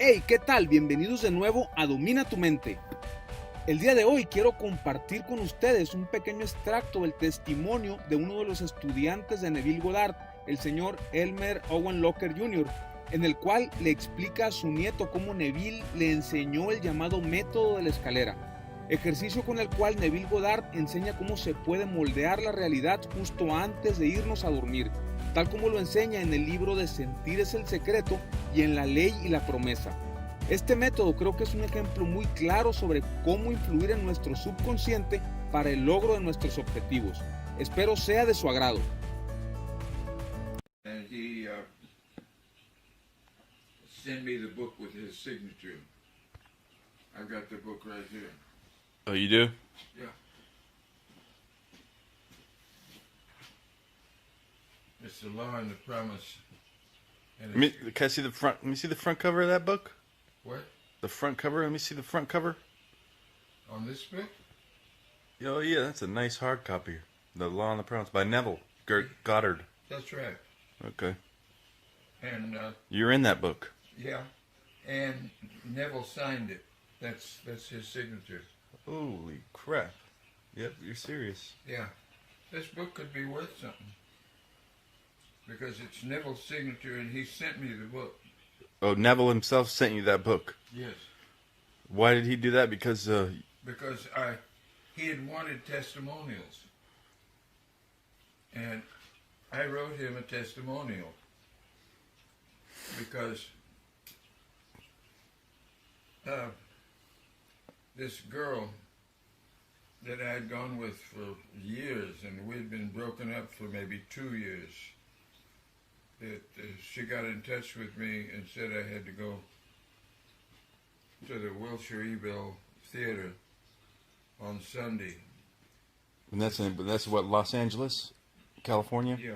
Hey, ¿qué tal? Bienvenidos de nuevo a Domina tu mente. El día de hoy quiero compartir con ustedes un pequeño extracto del testimonio de uno de los estudiantes de Neville Goddard, el señor Elmer Owen Locker Jr., en el cual le explica a su nieto cómo Neville le enseñó el llamado método de la escalera, ejercicio con el cual Neville Goddard enseña cómo se puede moldear la realidad justo antes de irnos a dormir, tal como lo enseña en el libro de Sentir es el secreto y en La ley y la promesa. Este método creo que es un ejemplo muy claro sobre cómo influir en nuestro subconsciente para el logro de nuestros objetivos. Espero sea de su agrado. And he sent me the book with his signature. I've got the book right here. Oh, you do? Yeah. It's the law and the promise. And Can I see the front? Let me see the front cover of that book. what? The front cover. Let me see the front cover. On this book? Oh yeah, that's a nice hard copy. The Law and the Promise by Neville Goddard. That's right. Okay, And you're in that book. yeah, and Neville signed it. That's his signature. Holy crap! Yep, you're serious. Yeah. This book could be worth something. Because it's Neville's signature and he sent me the book. Oh, Neville himself sent you that book. Yes. Why did he do that? Because Because he had wanted testimonials. And I wrote him a testimonial. Because this girl that I had gone with for years, and we'd been broken up for maybe 2 years, that she got in touch with me and said I had to go to the Wilshire Ebell Theater on Sunday. and that's what, Los Angeles, California. Yeah,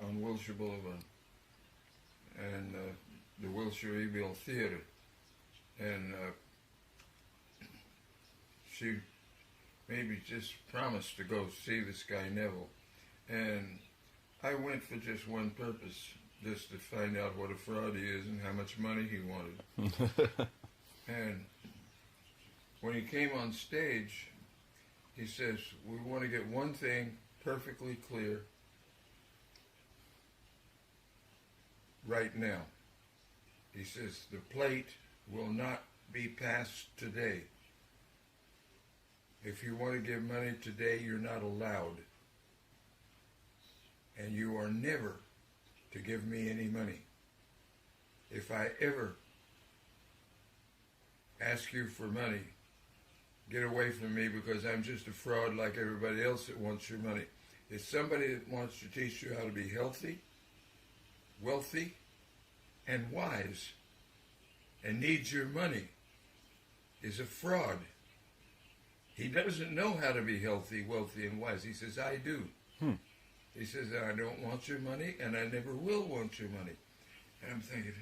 on Wilshire Boulevard. And the Wilshire Ebell Theater. And she maybe just promised to go see this guy Neville. And I went for just one purpose, just to find out what a fraud he is and how much money he wanted. And when he came on stage, he says, we want to get one thing perfectly clear right now. He says, the plate will not be passed today. If you want to give money today, you're not allowed. And you are never to give me any money. If I ever ask you for money, get away from me, because I'm just a fraud like everybody else that wants your money. If somebody that wants to teach you how to be healthy, wealthy, and wise, and needs your money, is a fraud. He doesn't know how to be healthy, wealthy, and wise. He says, I do. He says, I don't want your money, and I never will want your money. And I'm thinking,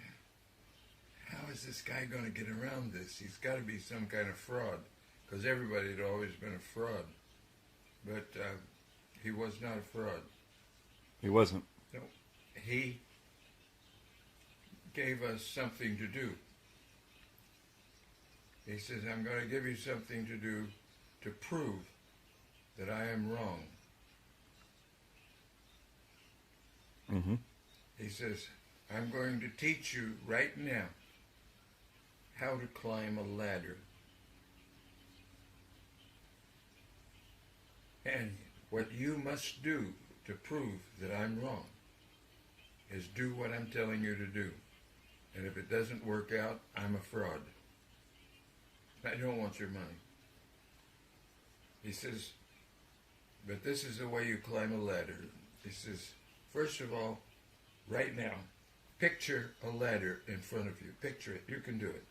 how is this guy going to get around this? He's got to be some kind of fraud, because everybody had always been a fraud. But he was not a fraud. He wasn't. No, he gave us something to do. He says, I'm going to give you something to do to prove that I am wrong. Mm-hmm. He says, I'm going to teach you right now how to climb a ladder. And what you must do to prove that I'm wrong is do what I'm telling you to do. And if it doesn't work out, I'm a fraud. I don't want your money. He says, but this is the way you climb a ladder. He says, first of all, right now, picture a ladder in front of you. Picture it. You can do it.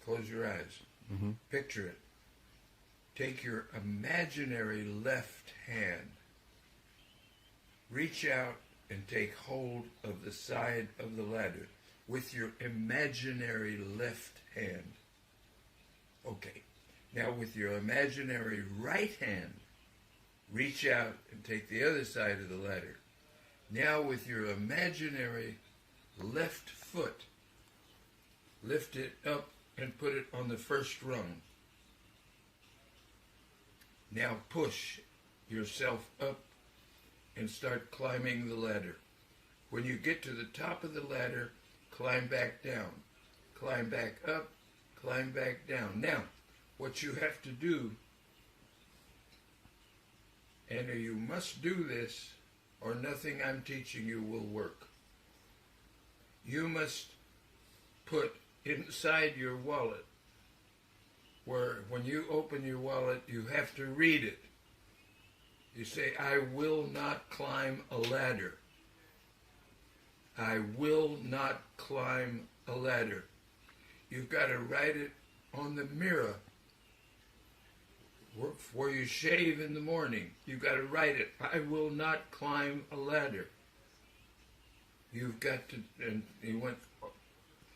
Close your eyes. Mm-hmm. Picture it. Take your imaginary left hand. Reach out and take hold of the side of the ladder with your imaginary left hand. Okay. Now with your imaginary right hand, reach out and take the other side of the ladder. Now with your imaginary left foot, lift it up and put it on the first rung. Now push yourself up and start climbing the ladder. When you get to the top of the ladder, climb back down. Climb back up, climb back down. Now, what you have to do, and you must do this, or nothing I'm teaching you will work. You must put inside your wallet, where when you open your wallet, you have to read it. You say, I will not climb a ladder. I will not climb a ladder. You've got to write it on the mirror where you shave in the morning. You've got to write it. I will not climb a ladder. You've got to, and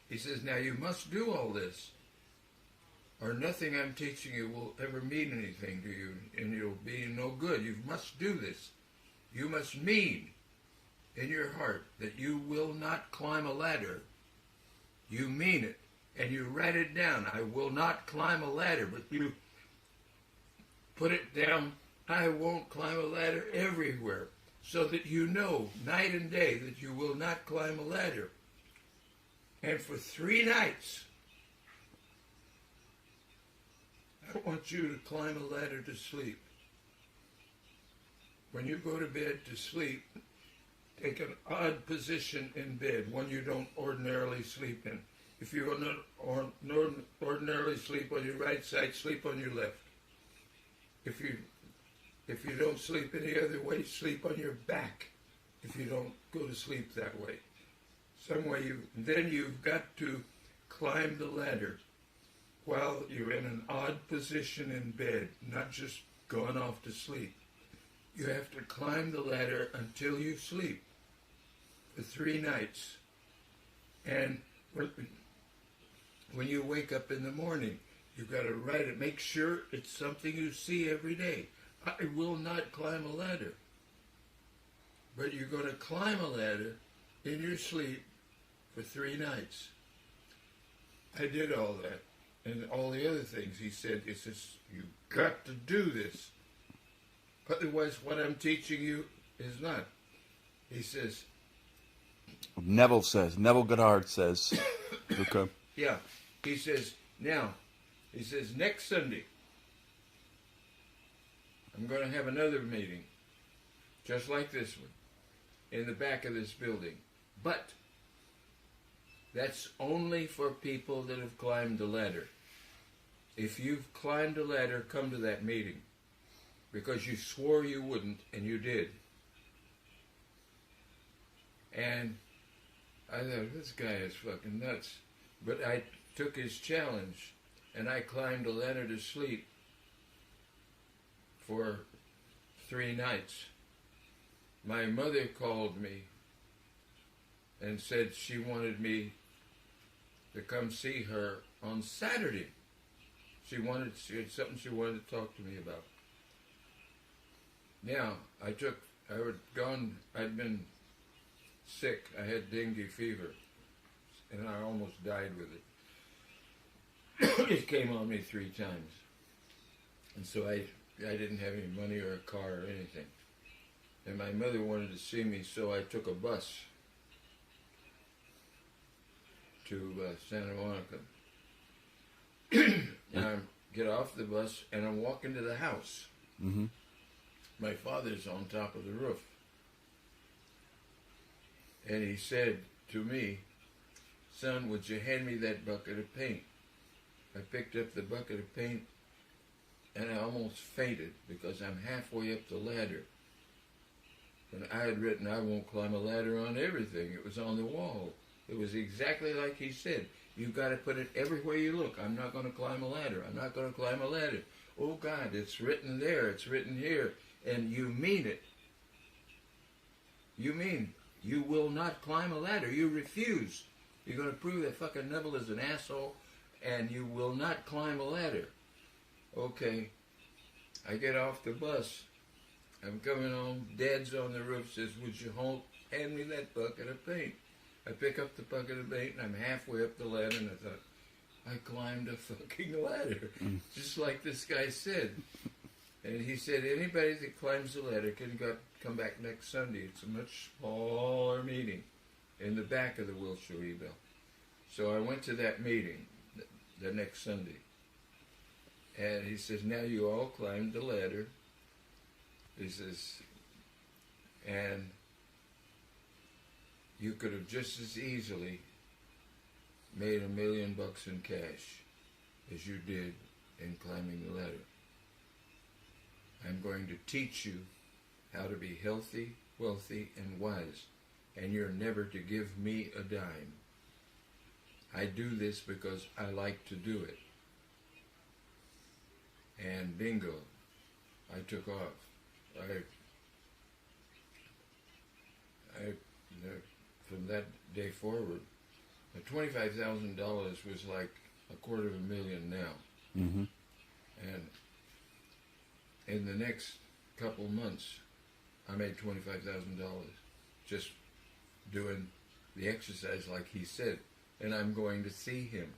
he says, now you must do all this, or nothing I'm teaching you will ever mean anything to you, and you'll be no good. You must do this. You must mean in your heart that you will not climb a ladder. You mean it, and you write it down. I will not climb a ladder, but you put it down. I won't climb a ladder everywhere, so that you know night and day that you will not climb a ladder. And for 3 nights, I want you to climb a ladder to sleep. When you go to bed to sleep, take an odd position in bed, one you don't ordinarily sleep in. If you don't ordinarily sleep on your right side, sleep on your left. If you don't sleep any other way, sleep on your back. If you don't go to sleep that way, some way then you've got to climb the ladder while you're in an odd position in bed, not just going off to sleep. You have to climb the ladder until you sleep for 3 nights. And when you wake up in the morning, you've got to write it. Make sure it's something you see every day. I will not climb a ladder. But you're going to climb a ladder in your sleep for 3 nights. I did all that. And all the other things he says, you've got to do this. Otherwise, what I'm teaching you is not. He says, Neville Goddard says, okay. Yeah, he says, next Sunday, I'm going to have another meeting, just like this one, in the back of this building. But that's only for people that have climbed the ladder. If you've climbed a ladder, come to that meeting, because you swore you wouldn't, and you did. And I thought, this guy is fucking nuts. But I took his challenge, and I climbed a ladder to sleep for 3 nights. My mother called me and said she wanted me to come see her on Saturday. She had something she wanted to talk to me about. Now, I'd been sick. I had dengue fever, and I almost died with it. It came on me 3 times. And so I didn't have any money or a car or anything. And my mother wanted to see me, so I took a bus to Santa Monica. And I get off the bus, and I'm walking to the house. Mm-hmm. My father's on top of the roof. And he said to me, son, would you hand me that bucket of paint? I picked up the bucket of paint, and I almost fainted because I'm halfway up the ladder. And I had written, I won't climb a ladder on everything. It was on the wall. It was exactly like he said. You've got to put it everywhere you look. I'm not going to climb a ladder. I'm not going to climb a ladder. Oh, God, it's written there. It's written here. And you mean it. You mean you will not climb a ladder. You refuse. You're going to prove that fucking Neville is an asshole, and you will not climb a ladder. Okay. I get off the bus. I'm coming home. Dad's on the roof, says, would you hand me that bucket of paint? I pick up the bucket of bait, and I'm halfway up the ladder, and I thought, I climbed a fucking ladder, just like this guy said. And he said, anybody that climbs the ladder can come back next Sunday. It's a much smaller meeting in the back of the Wilshire Rebel. So I went to that meeting the next Sunday. And he says, now you all climbed the ladder. He says, and you could have just as easily made $1 million in cash as you did in climbing the ladder. I'm going to teach you how to be healthy, wealthy, and wise, and you're never to give me a dime. I do this because I like to do it. And bingo, I took off. From that day forward, $25,000 was like $250,000 now. Mm-hmm. And in the next couple months, I made $25,000 just doing the exercise like he said. And I'm going to see him,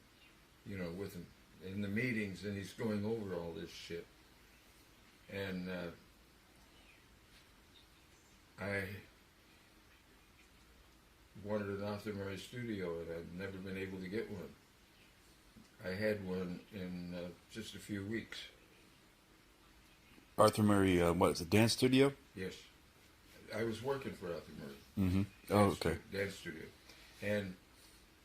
with him in the meetings, and he's going over all this shit. And I wanted an Arthur Murray studio, and I've never been able to get one. I had one in just a few weeks. Arthur Murray, what is it, dance studio? Yes. I was working for Arthur Murray. Mm-hmm. Oh, okay. Dance studio. And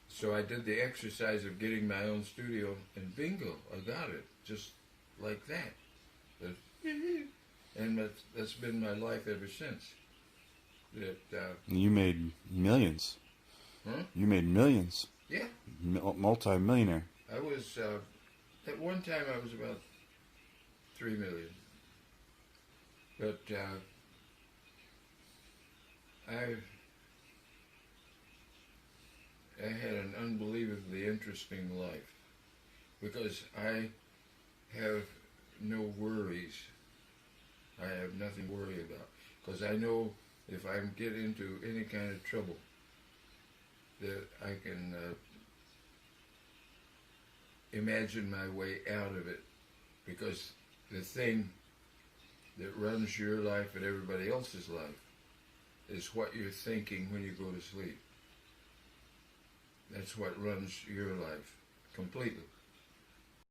so I did the exercise of getting my own studio, and bingo, I got it, just like that. And that's been my life ever since. You made millions. Huh? You made millions. Yeah. Multi-millionaire. I was, at one time I was about 3 million. But I had an unbelievably interesting life because I have no worries. I have nothing to worry about because I know if I get into any kind of trouble that I can imagine my way out of it, because the thing that runs your life and everybody else's life is what you're thinking when you go to sleep. That's what runs your life completely.